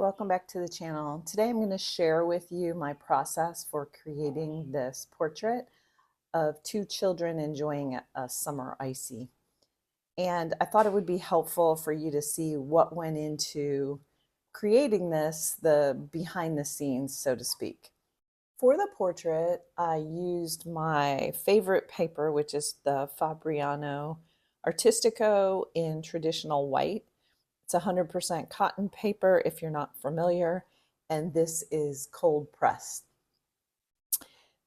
welcome back to the channel. Today I'm going to share with you my process for creating this portrait of two children enjoying a summer icy. And I thought it would be helpful for you to see what went into creating this, the behind the scenes, so to speak. For the portrait, I used my favorite paper, which is the Fabriano Artistico in traditional white. It's 100% cotton paper if you're not familiar, and this is cold pressed.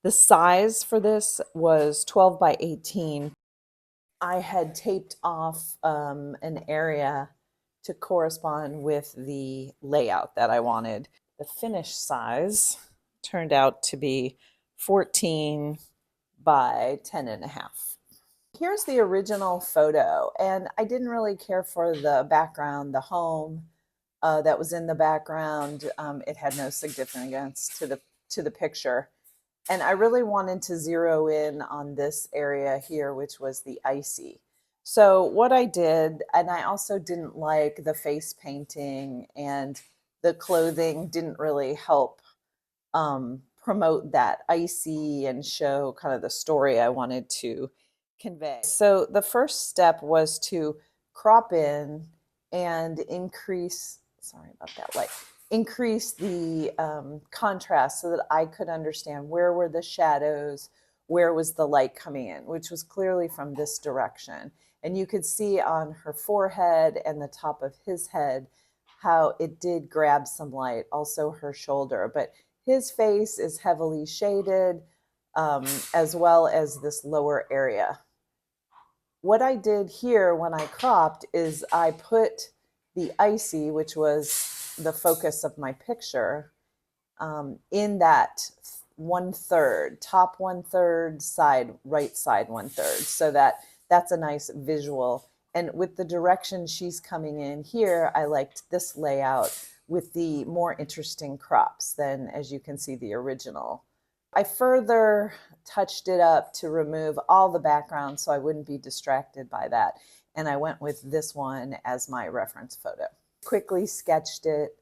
The size for this was 12 by 18. I had taped off an area to correspond with the layout that I wanted. The finished size turned out to be 14 by 10 and a half. Here's the original photo, and I didn't really care for the background, the home that was in the background. It had no significance to the picture, and I really wanted to zero in on this area here, which was the icy. So what I did, and I also didn't like the face painting, and the clothing didn't really help promote that icy and show kind of the story I wanted to convey. So the first step was to crop in and increase, sorry about that light, increase the contrast so that I could understand where were the shadows, where was the light coming in, which was clearly from this direction. And you could see on her forehead and the top of his head how it did grab some light, also her shoulder. But his face is heavily shaded, as well as this lower area. What I did here when I cropped is I put the icy, which was the focus of my picture, in that 1/3, top 1/3, side, right side 1/3, so that that's a nice visual. And with the direction she's coming in here, I liked this layout with the more interesting crops than, as you can see, the original. I further touched it up to remove all the background so I wouldn't be distracted by that. And I went with this one as my reference photo. Quickly sketched it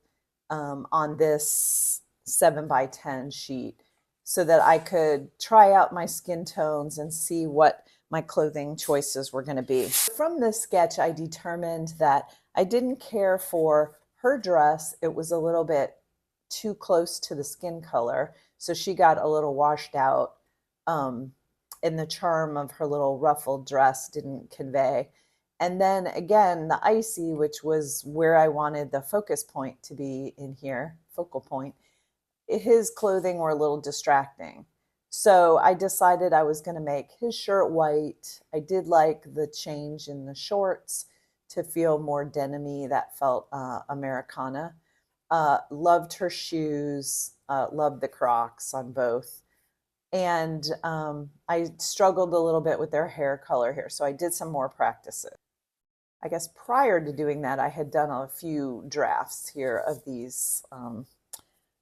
on this 7 by 10 sheet so that I could try out my skin tones and see what my clothing choices were going to be. From this sketch, I determined that I didn't care for her dress. It was a little bit too close to the skin color, so she got a little washed out, and the charm of her little ruffled dress didn't convey. And then again, the icy, which was where I wanted the focus point to be in here, focal point, his clothing were a little distracting. So I decided I was going to make his shirt white. I did like the change in the shorts to feel more denim-y, that felt Americana. Loved her shoes, loved the Crocs on both. And I struggled a little bit with their hair color here, so I did some more practices. I guess prior to doing that, I had done a few drafts here of these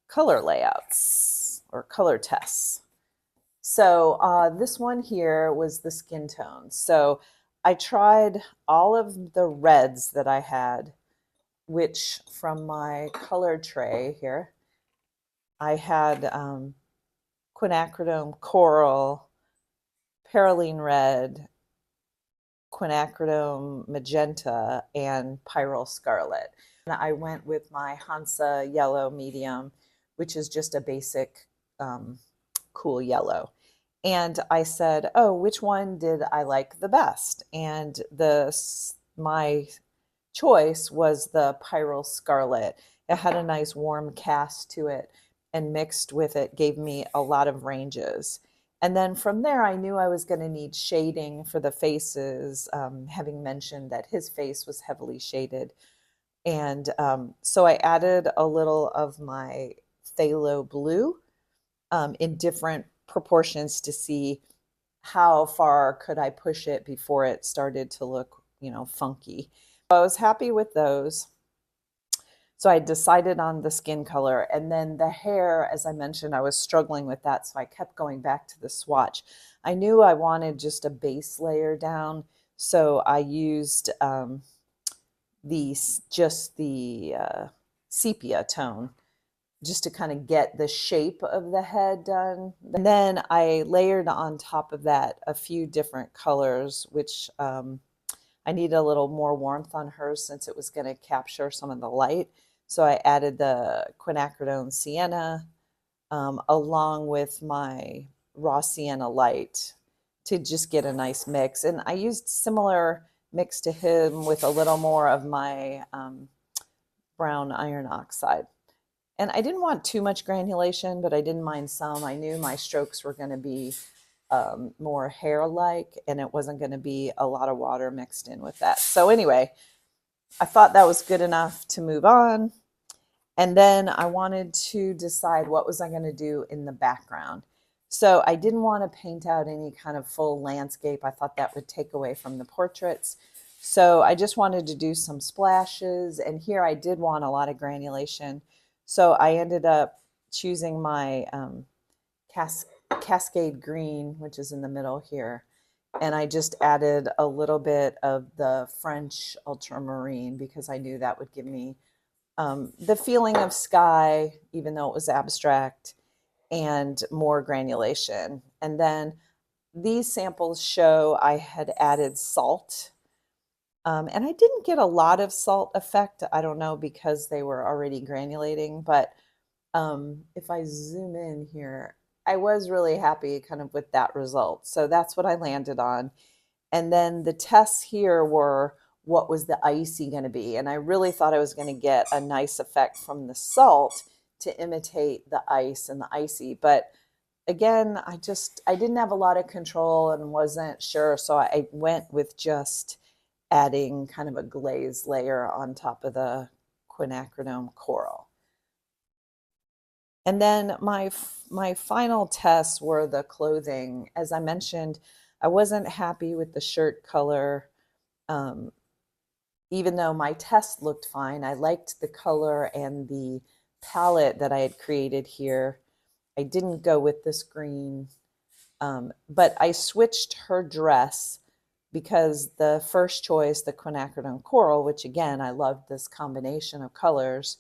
color layouts or color tests. So this one here was the skin tone. So I tried all of the reds that I had, which from my color tray here, I had quinacridone coral, perylene red, quinacridone magenta, and pyrrole scarlet. And I went with my Hansa yellow medium, which is just a basic cool yellow. And I said, oh, which one did I like the best? And my choice was the pyrrole scarlet. It had a nice warm cast to it, and mixed with it gave me a lot of ranges. And then from there, I knew I was going to need shading for the faces, having mentioned that his face was heavily shaded. And so I added a little of my phthalo blue in different proportions to see how far could I push it before it started to look, funky. So I was happy with those. So I decided on the skin color, and then the hair, as I mentioned, I was struggling with that, so I kept going back to the swatch. I knew I wanted just a base layer down, so I used the sepia tone, just to kind of get the shape of the head done. And then I layered on top of that a few different colors, which I needed a little more warmth on hers since it was going to capture some of the light. So I added the quinacridone sienna along with my raw sienna light to just get a nice mix. And I used similar mix to him with a little more of my brown iron oxide. And I didn't want too much granulation, but I didn't mind some. I knew my strokes were going to be more hair-like, and it wasn't going to be a lot of water mixed in with that. So anyway, I thought that was good enough to move on. And then I wanted to decide what was I going to do in the background. So I didn't want to paint out any kind of full landscape. I thought that would take away from the portraits. So I just wanted to do some splashes. And here I did want a lot of granulation. So I ended up choosing my Cascade Green, which is in the middle here. And I just added a little bit of the French Ultramarine because I knew that would give me the feeling of sky, even though it was abstract, and more granulation. And then these samples show I had added salt. And I didn't get a lot of salt effect. I don't know because they were already granulating, but if I zoom in here, I was really happy kind of with that result. So that's what I landed on. And then the tests here were what was the icy going to be. And I really thought I was going to get a nice effect from the salt to imitate the ice and the icy. But again, I didn't have a lot of control and wasn't sure. So I went with just adding kind of a glaze layer on top of the quinacridone coral. And then my final tests were the clothing. As I mentioned, I wasn't happy with the shirt color. Even though my test looked fine, I liked the color and the palette that I had created here. I didn't go with this green, but I switched her dress because the first choice, the quinacridone coral, which again, I loved this combination of colors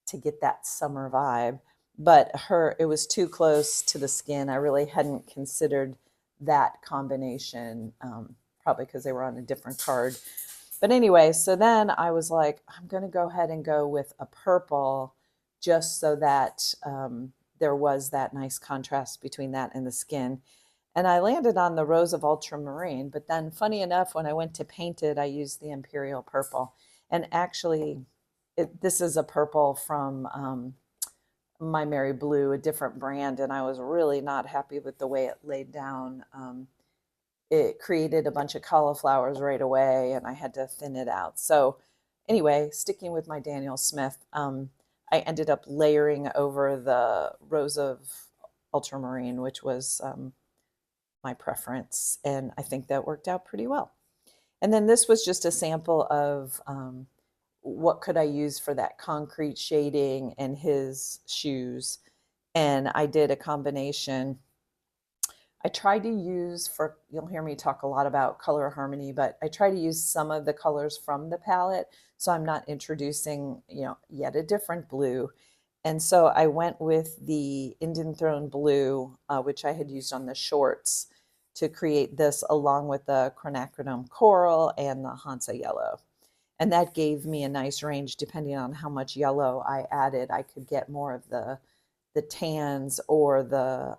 to get that summer vibe, but it was too close to the skin. I really hadn't considered that combination, probably because they were on a different card. But anyway, so then I was like, I'm going to go ahead and go with a purple just so that there was that nice contrast between that and the skin. And I landed on the Rose of Ultramarine, but then funny enough, when I went to paint it, I used the Imperial Purple. And actually, this is a purple from Maimeri Blu, a different brand, and I was really not happy with the way it laid down. It created a bunch of cauliflowers right away, and I had to thin it out. So anyway, sticking with my Daniel Smith, I ended up layering over the Rose of Ultramarine, which was my preference, and I think that worked out pretty well. And then this was just a sample of what could I use for that concrete shading and his shoes. And I did a combination. I tried to use, you'll hear me talk a lot about color harmony, but I try to use some of the colors from the palette, so I'm not introducing, yet a different blue. And so I went with the Indian Throne blue, which I had used on the shorts to create this, along with the quinacridone coral and the Hansa yellow. And that gave me a nice range. Depending on how much yellow I added, I could get more of the tans or the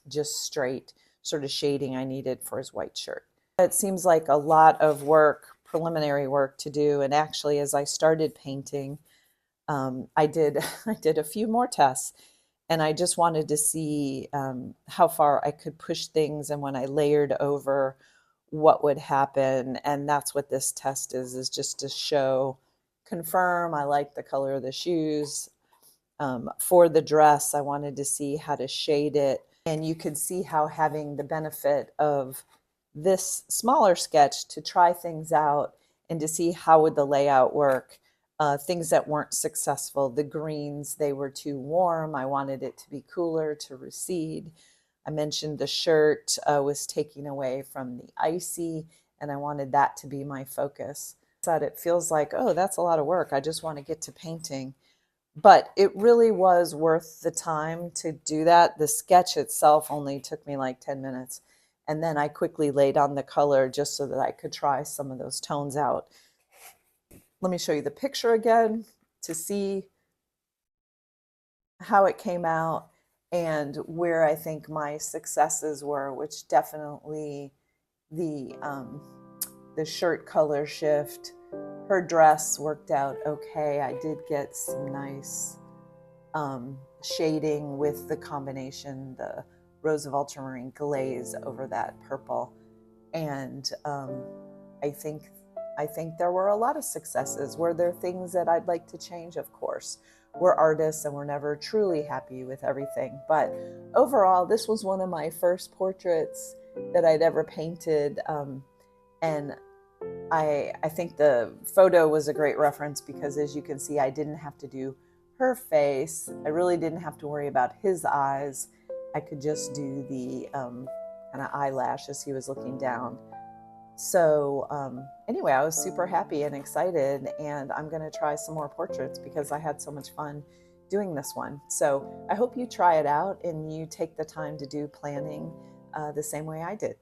just straight sort of shading I needed for his white shirt. It seems like a lot of work, preliminary work to do. And actually, as I started painting, I did a few more tests, and I just wanted to see how far I could push things, and when I layered over, what would happen. And that's what this test is just to confirm I like the color of the shoes. For the dress, I wanted to see how to shade it, and you could see how having the benefit of this smaller sketch to try things out and to see how would the layout work. Things that weren't successful, the greens, they were too warm. I wanted it to be cooler, to recede. I mentioned the shirt was taking away from the icy, and I wanted that to be my focus. said, it feels like, oh, that's a lot of work. I just want to get to painting. But it really was worth the time to do that. The sketch itself only took me like 10 minutes. And then I quickly laid on the color just so that I could try some of those tones out. Let me show you the picture again to see how it came out and where I think my successes were, which definitely the um, the shirt color shift. Her dress worked out okay. I did get some nice shading with the combination, the rose of ultramarine glaze over that purple, and I think I think there were a lot of successes. Were there things that I'd like to change? Of course. We're artists and we're never truly happy with everything. But overall, this was one of my first portraits that I'd ever painted. And I think the photo was a great reference because, as you can see, I didn't have to do her face. I really didn't have to worry about his eyes. I could just do the kind of eyelash as he was looking down. So anyway, I was super happy and excited, and I'm going to try some more portraits because I had so much fun doing this one. So I hope you try it out and you take the time to do planning the same way I did.